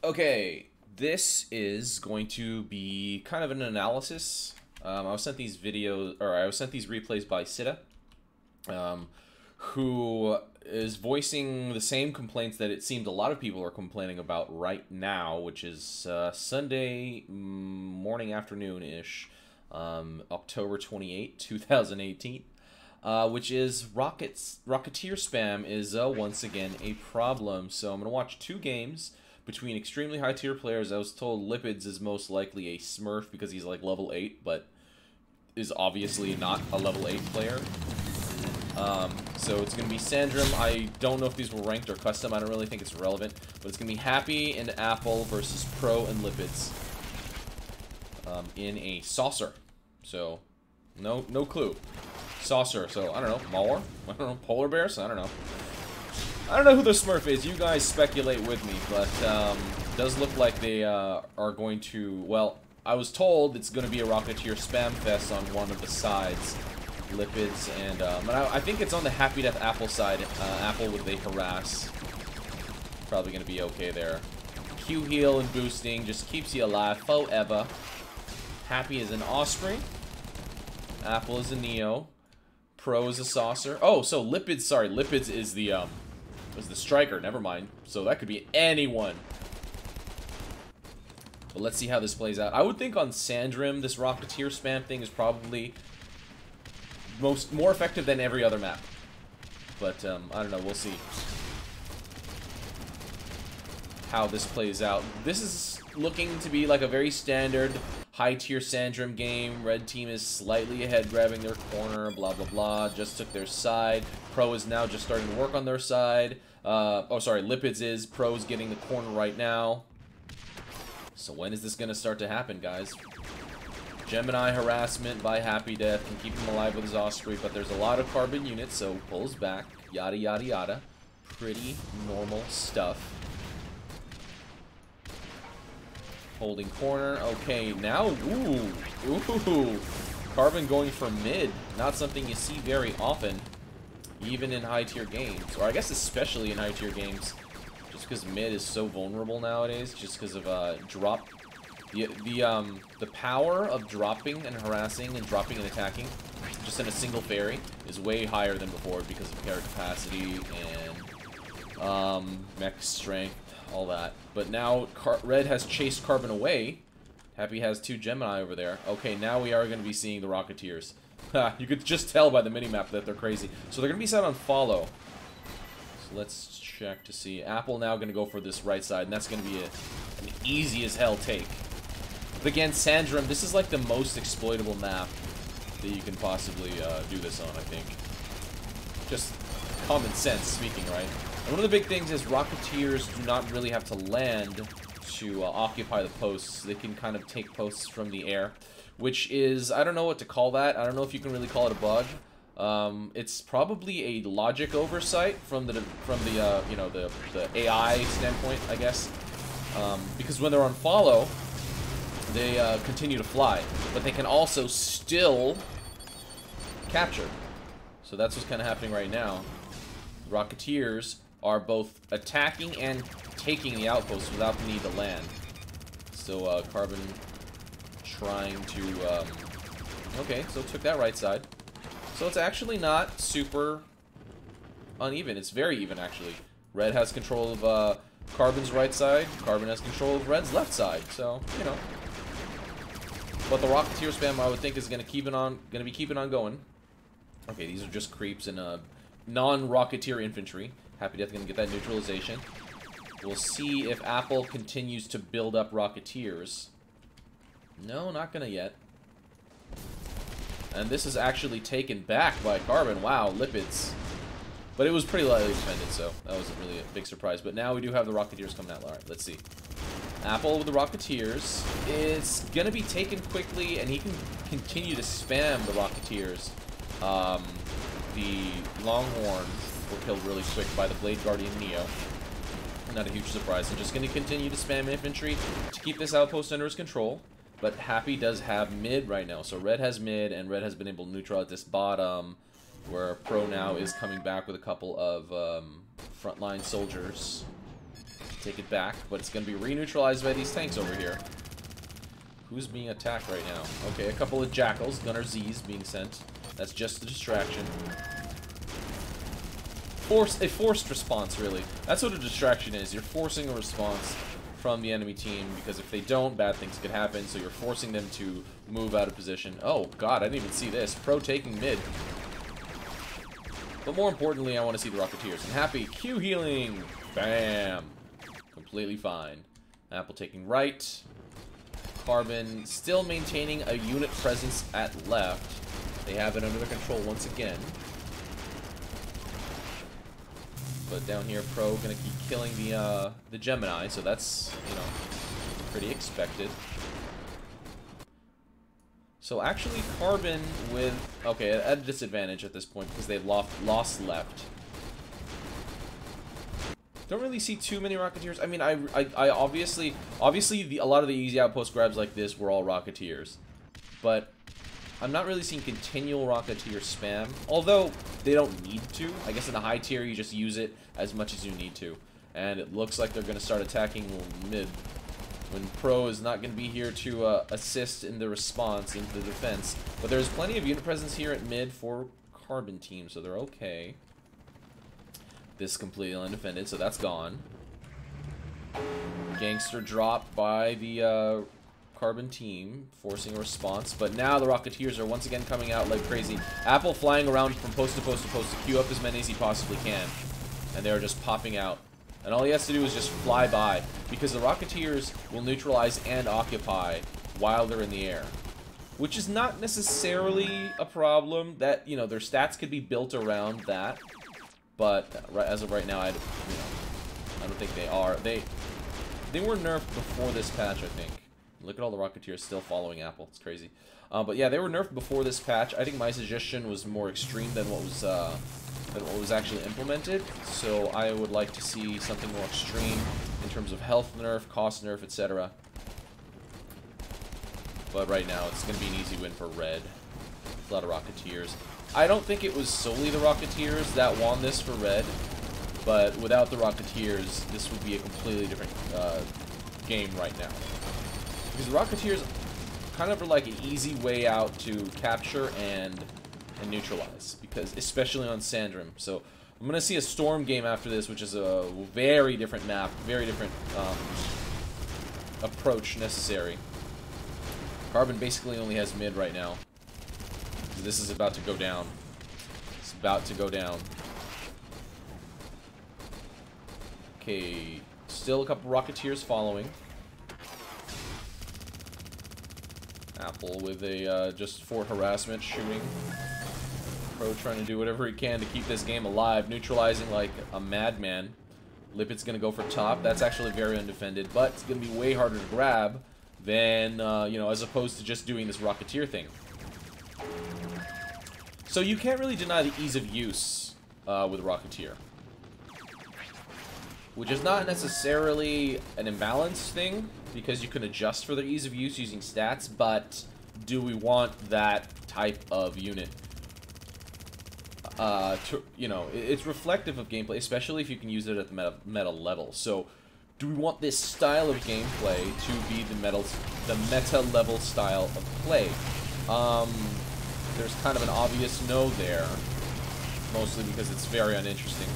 Okay, this is going to be kind of an analysis. I was sent these videos, or I was sent these replays by Sita, who is voicing the same complaints that it seemed a lot of people are complaining about right now, which is Sunday morning, afternoon-ish, October 28, 2018. Which is Rocketeer spam is once again a problem. So I'm going to watch two games between extremely high tier players. I was told Lipids is most likely a Smurf because he's like level 8, but is obviously not a level 8 player. So it's going to be Sandrum. I don't know if these were ranked or custom. I don't really think it's relevant. But it's going to be Happy and Apple versus Pro and Lipids in a saucer. So no clue. Saucer, so I don't know, Mauer? I don't know, Polar Bears? I don't know. I don't know who the Smurf is, you guys speculate with me, but does look like they are going to, well, I was told it's going to be a Rocketeer spam fest on one of the sides, Lipids, and I think it's on the Happy Death Apple side, Apple with a harass. Probably going to be okay there. Q heal and boosting just keeps you alive forever. Happy is an Osprey. Apple is a Neo. Pro is a saucer. Oh, so Lipids, sorry, Lipids is the striker, never mind. So that could be anyone. But let's see how this plays out. I would think on Sandrum, this Rocketeer spam thing is probably more effective than every other map. But, I don't know, we'll see how this plays out. This is looking to be like a very standard high-tier Sandrum game. Red team is slightly ahead, grabbing their corner, blah, blah, blah. Just took their side. Pro is now just starting to work on their side. Oh, sorry, Lipids is. Pro's getting the corner right now. So when is this going to start to happen, guys? Gemini harassment by Happy Death can keep him alive with his Osprey, but there's a lot of carbon units, so pulls back. Yada, yada, yada. Pretty normal stuff. Holding corner. Okay, now, ooh. Carbon going for mid. Not something you see very often, even in high-tier games. Or I guess especially in high-tier games. Just because mid is so vulnerable nowadays. Just because of drop. The power of dropping and harassing and dropping and attacking just in a single fairy is way higher than before because of carry capacity and mech strength. All that. But now Red has chased Carbon away. Happy has two Gemini over there. Okay, now we are going to be seeing the Rocketeers. You could just tell by the minimap that they're crazy. So they're going to be set on follow. So let's check to see. Apple now going to go for this right side, and that's going to be an easy as hell take. But again, Sandrum, this is like the most exploitable map that you can possibly do this on, I think. Just common sense speaking, right? And one of the big things is Rocketeers do not really have to land to occupy the posts. They can kind of take posts from the air, which is, I don't know what to call that. I don't know if you can really call it a bug. It's probably a logic oversight from the you know, the AI standpoint, I guess. Because when they're on follow, they continue to fly, but they can also still capture. So that's what's kind of happening right now. Rocketeers are both attacking and taking the outposts without the need to land. So, Carbon trying to, okay, so took that right side. So it's actually not super uneven. It's very even, actually. Red has control of, Carbon's right side. Carbon has control of Red's left side. So, you know. But the Rocketeer spam, I would think, is gonna be keeping on going. Okay, these are just creeps and, non-Rocketeer infantry. Happy Death gonna get that neutralization. We'll see if Apple continues to build up Rocketeers. No, not gonna yet. And this is actually taken back by Carbon. Wow, Lipids. But it was pretty lightly defended, so that wasn't really a big surprise. But now we do have the Rocketeers coming out. Alright, let's see. Apple with the Rocketeers. It's gonna be taken quickly, and he can continue to spam the Rocketeers. The Longhorns were killed really quick by the Blade Guardian Neo. Not a huge surprise. I'm just going to continue to spam infantry to keep this outpost under his control. But Happy does have mid right now. So Red has mid, and Red has been able to neutralize this bottom, where Pro now is coming back with a couple of frontline soldiers. take it back, but it's going to be re-neutralized by these tanks over here. Who's being attacked right now? Okay, a couple of Jackals, Gunner Z's being sent. That's just a distraction. A forced response, really. That's what a distraction is. You're forcing a response from the enemy team, because if they don't, bad things could happen, so you're forcing them to move out of position. Oh, God, I didn't even see this. Pro taking mid. But more importantly, I want to see the Rocketeers. And Happy, Q healing! Bam! Completely fine. Apple taking right. Carbon still maintaining a unit presence at left. They have it under control once again. But down here, Pro gonna keep killing the Gemini, so that's, you know, pretty expected. So actually, Carbon with at a disadvantage at this point because they've lost left. Don't really see too many Rocketeers. I mean, I obviously a lot of the easy outpost grabs like this were all Rocketeers, but I'm not really seeing continual Rocketeer spam, although they don't need to. I guess in the high tier, you just use it as much as you need to. And it looks like they're going to start attacking mid, when Pro is not going to be here to assist in the response, into the defense. But there's plenty of unit presence here at mid for Carbon team, so they're okay. This completely undefended, so that's gone. Gangster dropped by the Carbon team, forcing a response, but now the Rocketeers are once again coming out like crazy. Apple flying around from post to post to post to queue up as many as he possibly can, and they're just popping out. And all he has to do is just fly by, because the Rocketeers will neutralize and occupy while they're in the air, which is not necessarily a problem. That, you know, their stats could be built around that, but as of right now, I don't think they are. They were nerfed before this patch, I think. Look at all the Rocketeers still following Apple. It's crazy. But yeah, they were nerfed before this patch. I think my suggestion was more extreme than what was actually implemented. So I would like to see something more extreme in terms of health nerf, cost nerf, etc. But right now, it's going to be an easy win for Red. A lot of Rocketeers. I don't think it was solely the Rocketeers that won this for Red, but without the Rocketeers, this would be a completely different game right now. Because the Rocketeers kind of are like an easy way out to capture and neutralize, because especially on Sandrim. So I'm gonna see a Storm game after this, which is a very different map, very different approach necessary. Carbon basically only has mid right now. This is about to go down. It's about to go down. Okay, still a couple Rocketeers following. Apple with a just for harassment shooting. Pro trying to do whatever he can to keep this game alive, neutralizing like a madman. Lipid's gonna go for top. That's actually very undefended, but it's gonna be way harder to grab than you know, as opposed to just doing this Rocketeer thing. So you can't really deny the ease of use with Rocketeer, which is not necessarily an imbalanced thing, because you can adjust for the ease of use using stats, but do we want that type of unit? You know, it's reflective of gameplay, especially if you can use it at the meta level. So, do we want this style of gameplay to be the meta level style of play? There's kind of an obvious no there, mostly because it's very uninteresting.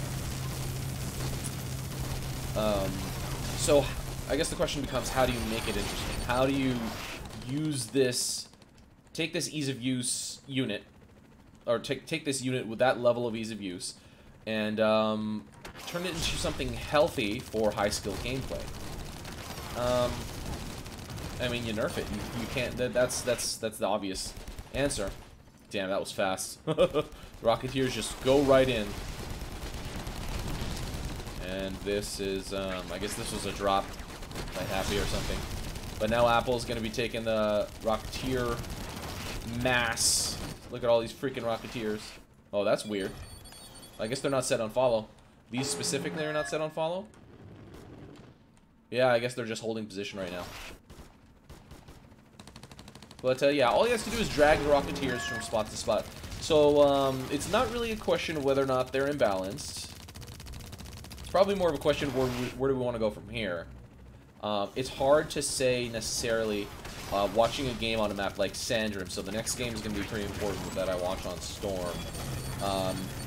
So, I guess the question becomes, how do you make it interesting? How do you use this, take this ease of use unit, or take this unit with that level of ease of use, and turn it into something healthy for high skill gameplay? I mean, you nerf it. You can't. That's the obvious answer. Damn, that was fast. Rocketeers just go right in. And this is, I guess this was a drop by Happy or something. But now Apple's going to be taking the Rocketeer mass. Look at all these freaking Rocketeers. Oh, that's weird. I guess they're not set on follow. These specifically are not set on follow? Yeah, I guess they're just holding position right now. But, yeah, all he has to do is drag the Rocketeers from spot to spot. So, it's not really a question of whether or not they're imbalanced. It's probably more of a question of where do we want to go from here. It's hard to say necessarily watching a game on a map like Sandrum, so the next game is going to be pretty important that I watch on Storm.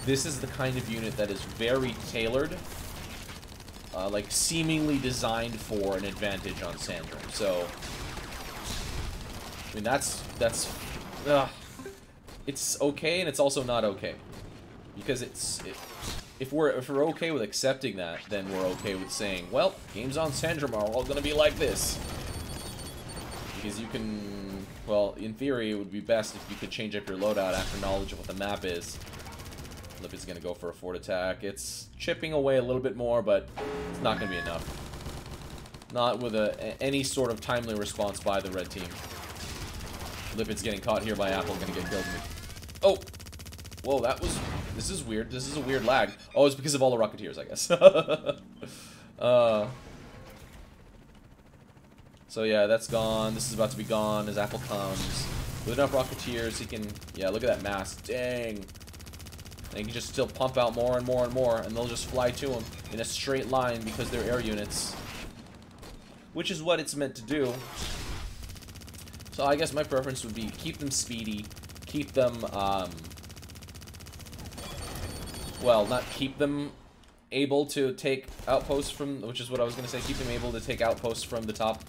This is the kind of unit that is very tailored, like seemingly designed for an advantage on Sandrum. So, I mean, it's okay and it's also not okay, because if we're okay with accepting that, then we're okay with saying, well, games on Sandrum are all gonna be like this. Because you can, well, in theory, it would be best if you could change up your loadout after knowledge of what the map is. Lipid's gonna go for a fort attack. It's chipping away a little bit more, but it's not gonna be enough. Not with any sort of timely response by the red team. Lipid's getting caught here by Apple, gonna get killed. Oh! Whoa, this is weird. This is a weird lag. Oh, it's because of all the Rocketeers, I guess. So yeah, that's gone. This is about to be gone as Apple comes. With enough Rocketeers, he can... Yeah, look at that mass. Dang. And he can just still pump out more and more and more, and they'll just fly to him in a straight line because they're air units. Which is what it's meant to do. So I guess my preference would be keep them speedy, keep them, well, not keep them able to take outposts from, which is what I was going to say, keep them able to take outposts from the top,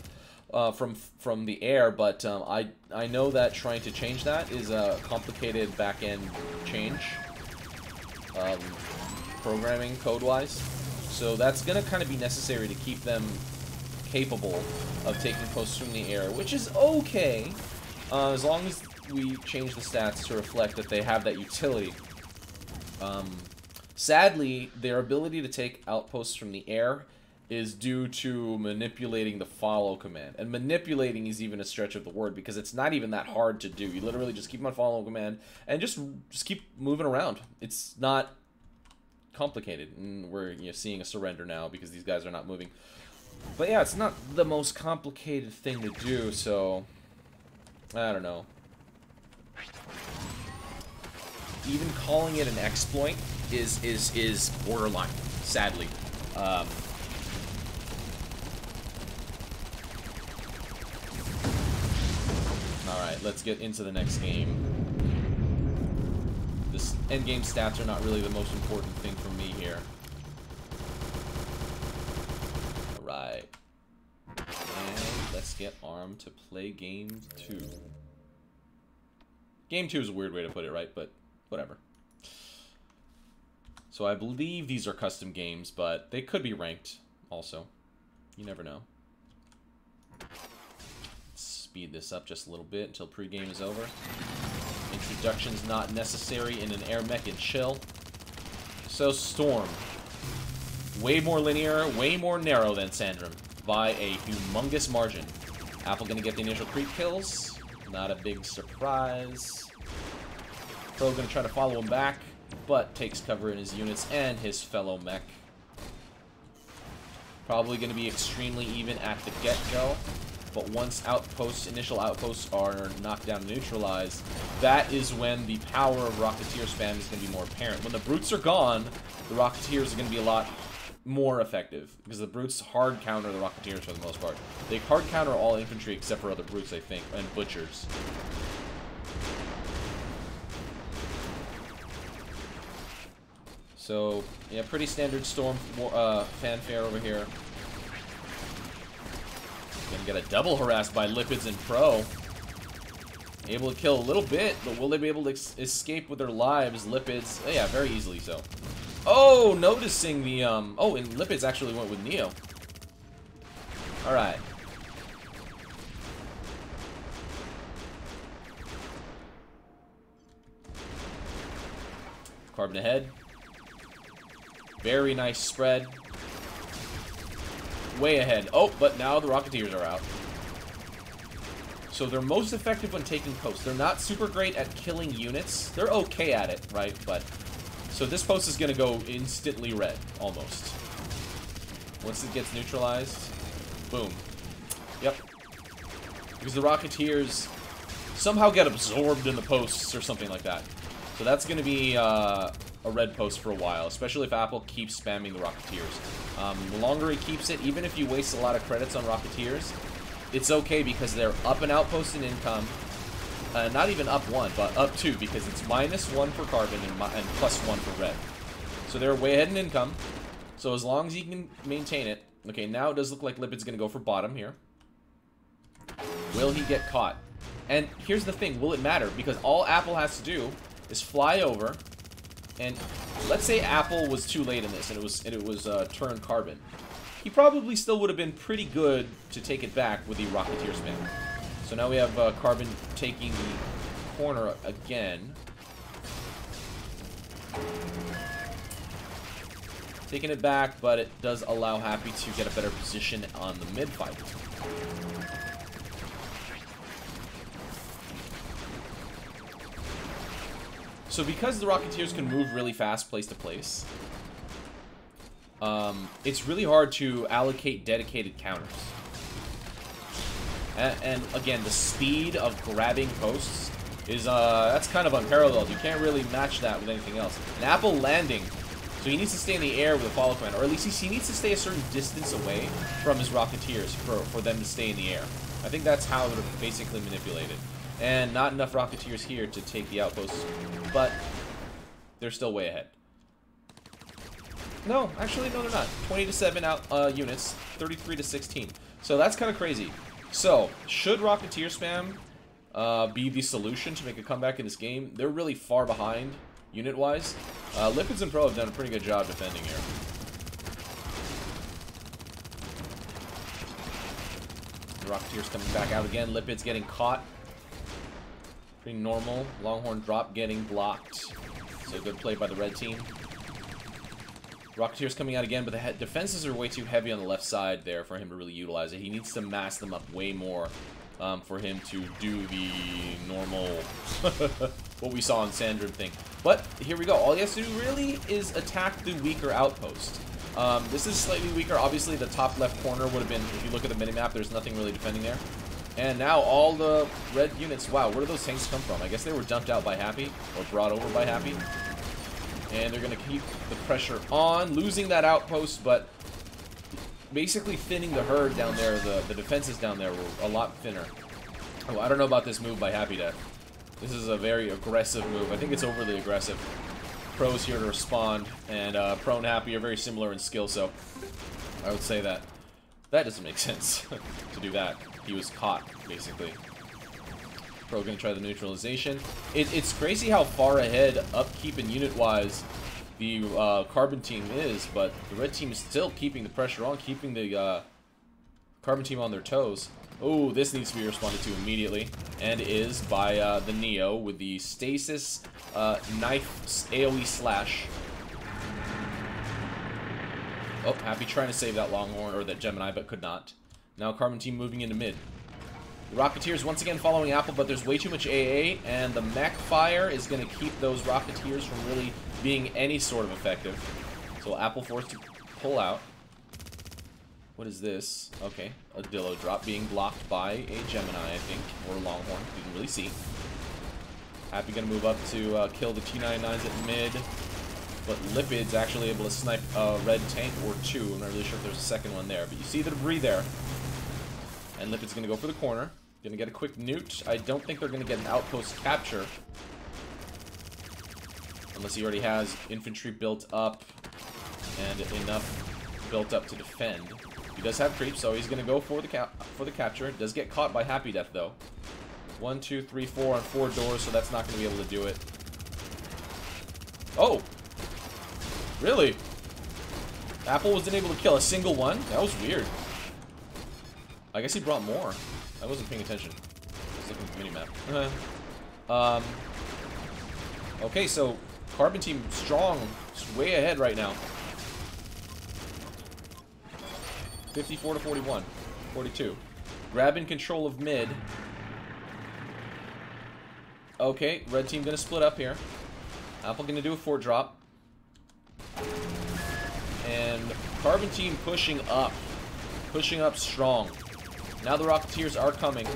from the air, but I know that trying to change that is a complicated back-end change, programming code-wise, so that's going to kind of be necessary to keep them capable of taking posts from the air, which is okay, as long as we change the stats to reflect that they have that utility. Sadly, their ability to take outposts from the air is due to manipulating the follow command. And manipulating is even a stretch of the word, because it's not even that hard to do. You literally just keep them on follow command and just keep moving around. It's not complicated. And we're seeing a surrender now because these guys are not moving. But yeah, it's not the most complicated thing to do, so I don't know. Even calling it an exploit is borderline, sadly. Alright, let's get into the next game. This endgame stats are not really the most important thing for me here. Alright. And let's get Arm to play game 2. Game 2 is a weird way to put it, right? But whatever. So I believe these are custom games, but they could be ranked also. You never know. Let's speed this up just a little bit until pregame is over. Introduction's not necessary in an air mech and chill. So Storm. Way more linear, way more narrow than Sandrum by a humongous margin. Apple gonna get the initial creep kills. Not a big surprise. Pro gonna try to follow him back, but takes cover in his units and his fellow mech. Probably going to be extremely even at the get-go, but once initial outposts are knocked down and neutralized, that is when the power of Rocketeer spam is going to be more apparent. When the Brutes are gone, the Rocketeers are going to be a lot more effective, because the Brutes hard counter the Rocketeers for the most part. They hard counter all infantry except for other Brutes, I think, and Butchers. So, yeah, pretty standard Storm fanfare over here. Gonna get a double harassed by Lipids and Pro. Able to kill a little bit, but will they be able to escape with their lives? Lipids, yeah, very easily so. Oh, noticing the, oh, and Lipids actually went with Neo. Alright. Carbon ahead. Very nice spread. Way ahead. Oh, but now the Rocketeers are out. So they're most effective when taking posts. They're not super great at killing units. They're okay at it, right? But so this post is going to go instantly red, almost. Once it gets neutralized, boom. Yep. Because the Rocketeers somehow get absorbed in the posts or something like that. So that's going to be a red post for a while, especially if Apple keeps spamming the Rocketeers. The longer he keeps it, even if you waste a lot of credits on Rocketeers, it's okay because they're up and outpost in income. Not even up 1, but up 2, because it's -1 for Carbon and +1 for red. So they're way ahead in income. So as long as he can maintain it. Okay, now it does look like Lipid's going to go for bottom here. Will he get caught? And here's the thing, will it matter? Because all Apple has to do is fly over, and let's say Apple was too late in this, and it was turn Carbon. He probably still would have been pretty good to take it back with the Rocketeer spam. So now we have Carbon taking the corner again. Taking it back, but it does allow Happy to get a better position on the mid fight. So because the Rocketeers can move really fast place to place, it's really hard to allocate dedicated counters. And again, the speed of grabbing posts is, that's kind of unparalleled. You can't really match that with anything else. An Apple landing, so he needs to stay in the air with a follow command, or at least he needs to stay a certain distance away from his Rocketeers for them to stay in the air. I think that's how they're basically manipulated. And not enough Rocketeers here to take the outposts, but they're still way ahead. No, actually, no, they're not. 20 to 7 out units, 33 to 16. So that's kind of crazy. So, should Rocketeer spam be the solution to make a comeback in this game? They're really far behind, unit-wise. Lipids and Pro have done a pretty good job defending here. The Rocketeer's coming back out again. Lipids getting caught. Pretty normal. Longhorn drop getting blocked. So good play by the red team. Rocketeer's coming out again, but the defenses are way too heavy on the left side there for him to really utilize it. He needs to mass them up way more for him to do the normal, what we saw on Sandrim thing. But here we go. All he has to do really is attack the weaker outpost. This is slightly weaker. Obviously, the top left corner would have been, if you look at the minimap, there's nothing really defending there. And now all the red units, wow, where do those tanks come from? I guess they were dumped out by Happy, or brought over by Happy. And they're going to keep the pressure on, losing that outpost, but basically thinning the herd down there. The defenses down there were a lot thinner. Oh, I don't know about this move by Happy Death. This is a very aggressive move. I think it's overly aggressive. Pro's here to respond, and Pro and Happy are very similar in skill, so I would say that that doesn't make sense to do that. He was caught, basically. Pro gonna try the neutralization. It's crazy how far ahead upkeep and unit-wise the Carbon team is, but the red team is still keeping the pressure on, keeping the Carbon team on their toes. Oh, this needs to be responded to immediately, and is by the Neo with the Stasis Knife AoE Slash. Oh, Happy trying to save that Longhorn, or that Gemini, but could not. Now Carbon team moving into mid. The Rocketeers once again following Apple, but there's way too much AA, and the mech fire is going to keep those Rocketeers from really being any sort of effective. So Apple forced to pull out. What is this? Okay, a Dillo drop being blocked by a Gemini, I think, or Longhorn. You can really see. Happy going to move up to kill the T-99s at mid, but Lipid's actually able to snipe a red tank or two. I'm not really sure if there's a second one there, but you see the debris there. And Lipid's going to go for the corner. Going to get a quick newt. I don't think they're going to get an outpost capture. Unless he already has infantry built up and enough built up to defend. He does have creep, so he's going to go for the capture. It does get caught by Happy Death, though. 1, 2, 3, 4 on 4 doors, so that's not going to be able to do it. Oh! Really? Apple wasn't able to kill a single one? That was weird. I guess he brought more. I wasn't paying attention. I was looking at the minimap. Okay, so Carbon team strong, way ahead right now. 54 to 41. 42. Grabbing control of mid. Okay, red team gonna split up here. Apple gonna do a fort drop. And Carbon team pushing up. Pushing up strong. Now the Rocketeers are coming.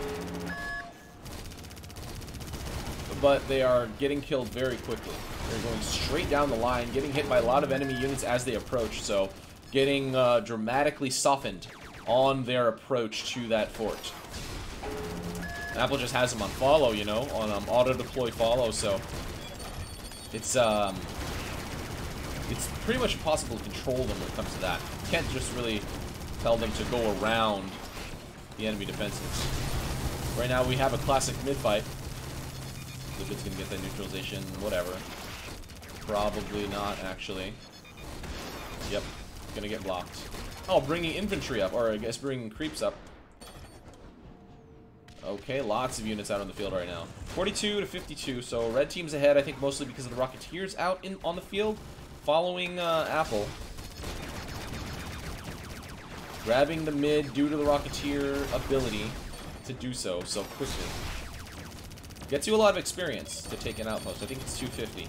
But they are getting killed very quickly. They're going straight down the line, getting hit by a lot of enemy units as they approach, so getting dramatically softened on their approach to that fort. Apple just has them on follow, you know, on auto-deploy follow, so it's pretty much impossible to control them when it comes to that. You can't just really tell them to go around the enemy defenses. Right now we have a classic mid-fight. If it's gonna get that neutralization, whatever. Probably not, actually. Yep, gonna get blocked. Oh, bringing infantry up, or I guess bringing creeps up. Okay, lots of units out on the field right now. 42 to 52, so red team's ahead, I think mostly because of the Rocketeers out on the field, following Apple. Grabbing the mid due to the Rocketeer ability to do so quickly. Gets you a lot of experience to take an outpost. I think it's 250.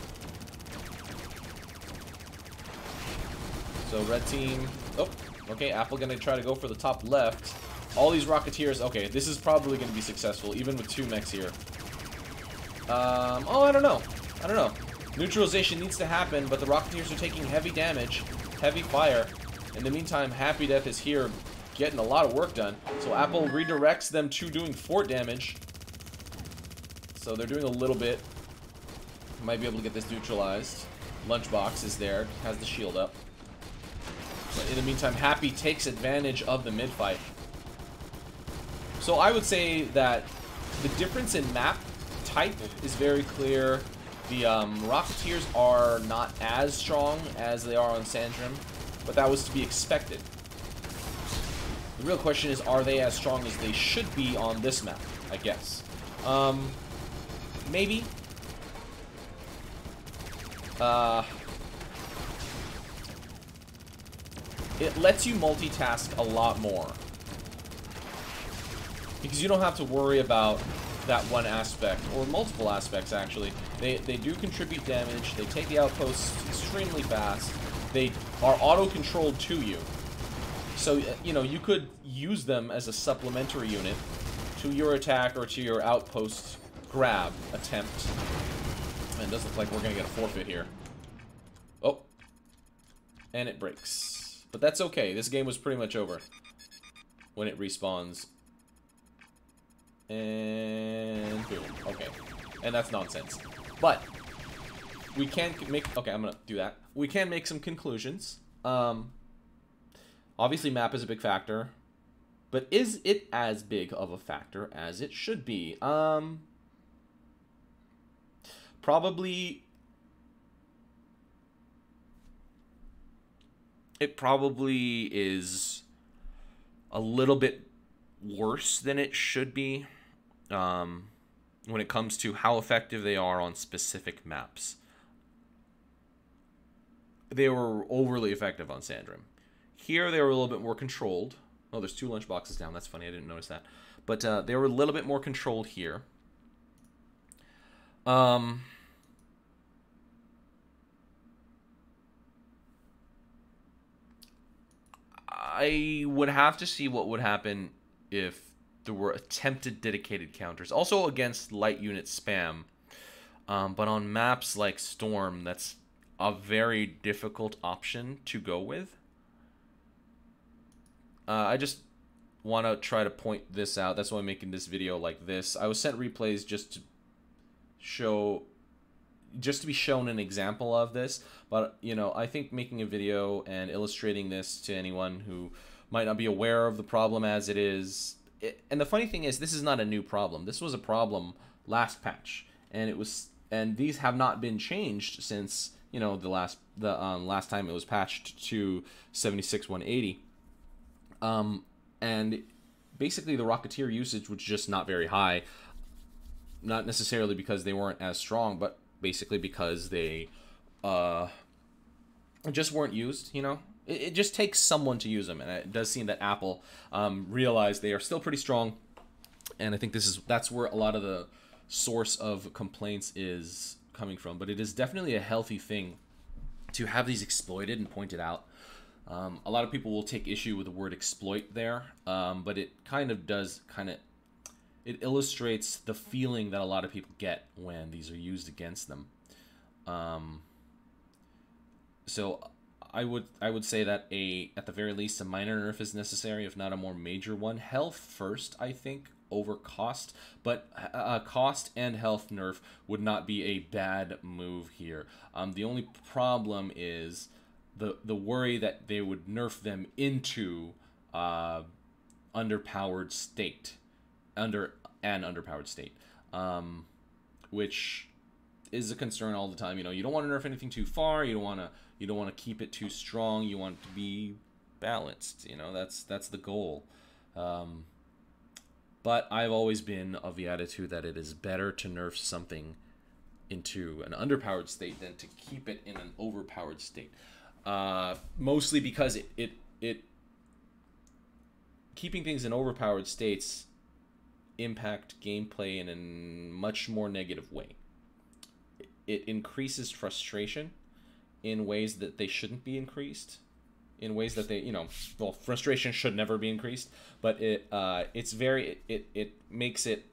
So red team... Oh, okay, Apple gonna try to go for the top left. All these Rocketeers... Okay, this is probably gonna be successful, even with 2 mechs here. Oh, I don't know. I don't know. Neutralization needs to happen, but the Rocketeers are taking heavy damage, heavy fire. In the meantime, Happy Death is here getting a lot of work done. So Apple redirects them to doing fort damage. So they're doing a little bit. Might be able to get this neutralized. Lunchbox is there, has the shield up. But in the meantime, Happy takes advantage of the mid-fight. So I would say that the difference in map type is very clear. The Rocketeers are not as strong as they are on Sandrim, but that was to be expected. The real question is, are they as strong as they should be on this map, I guess. Maybe. It lets you multitask a lot more. Because you don't have to worry about that one aspect, or multiple aspects actually. They do contribute damage, they take the outposts extremely fast, they are auto-controlled to you. So, you know, you could use them as a supplementary unit to your attack or to your outpost grab attempt. And it does look like we're going to get a forfeit here. Oh. And it breaks. But that's okay. This game was pretty much over when it respawns. And boom. Okay. And that's nonsense. But we can make... Okay, I'm going to do that. We can make some conclusions. Obviously, map is a big factor. But is it as big of a factor as it should be? Probably... It probably is a little bit worse than it should be when it comes to how effective they are on specific maps. They were overly effective on Sandrim. Here, they were a little bit more controlled. Oh, there's 2 lunchboxes down. That's funny. I didn't notice that. But they were a little bit more controlled here. I would have to see what would happen if there were attempted dedicated counters. Also against light unit spam. But on maps like Storm, that's a very difficult option to go with. I just want to try to point this out. That's why I'm making this video like this. I was sent replays just to show... just to be shown an example of this, but you know, I think making a video and illustrating this to anyone who might not be aware of the problem as it is, and the funny thing is, this is not a new problem. This was a problem last patch, and these have not been changed since, you know, the last time it was patched to 76.180, and basically the Rocketeer usage was just not very high, not necessarily because they weren't as strong, but basically because they just weren't used, you know? It just takes someone to use them, and it does seem that Apple realized they are still pretty strong, and I think that's where a lot of the source of complaints is coming from. But it is definitely a healthy thing to have these exploited and pointed out. A lot of people will take issue with the word exploit there, but it kind of does it illustrates the feeling that a lot of people get when these are used against them. Um, so I would say that at the very least a minor nerf is necessary, if not a more major one. Health first, I think, over cost, but cost and health nerf would not be a bad move here. The only problem is the worry that they would nerf them into underpowered state, under an underpowered state, which is a concern all the time. You know, you don't want to nerf anything too far. You don't want to keep it too strong. You want it to be balanced. You know, that's the goal. But I've always been of the attitude that it is better to nerf something into an underpowered state than to keep it in an overpowered state. Mostly because it keeping things in overpowered states impact gameplay in a much more negative way. It increases frustration in ways that they shouldn't be increased, in ways that they, well, frustration should never be increased, but it makes it,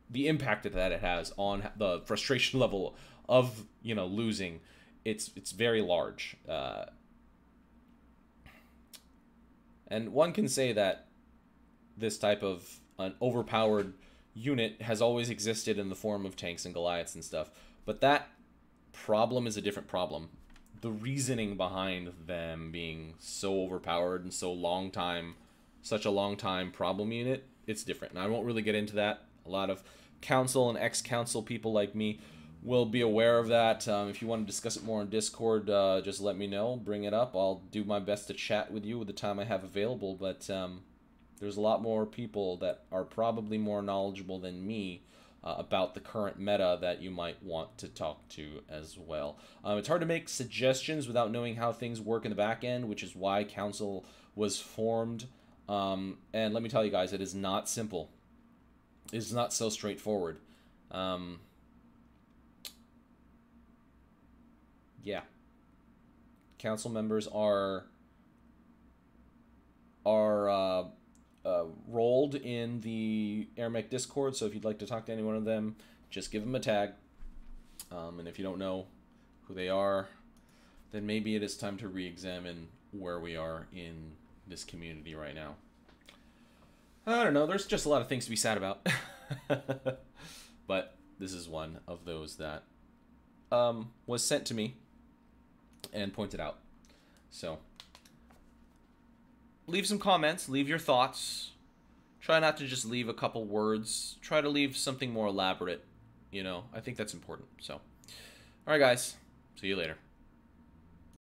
the impact that it has on the frustration level of, losing, it's very large. And one can say that this type of an overpowered unit has always existed in the form of tanks and Goliaths and stuff, but that problem is a different problem. The reasoning behind them being so overpowered and such a long time problem unit, it's different. And I won't really get into that. A lot of council and ex-council people like me will be aware of that. If you want to discuss it more on Discord, just let me know. Bring it up. I'll do my best to chat with you with the time I have available. But there's a lot more people that are probably more knowledgeable than me about the current meta that you might want to talk to as well. It's hard to make suggestions without knowing how things work in the back end, which is why Council was formed. And let me tell you guys, it is not simple. It is not so straightforward. Yeah. Council members are rolled in the AirMech Discord, so if you'd like to talk to any one of them, just give them a tag. And if you don't know who they are, then maybe it is time to re-examine where we are in this community right now. I don't know, there's just a lot of things to be sad about. But this is one of those that was sent to me and pointed out. So leave some comments, leave your thoughts. Try not to just leave a couple words. Try to leave something more elaborate. I think that's important. So, all right, guys. See you later.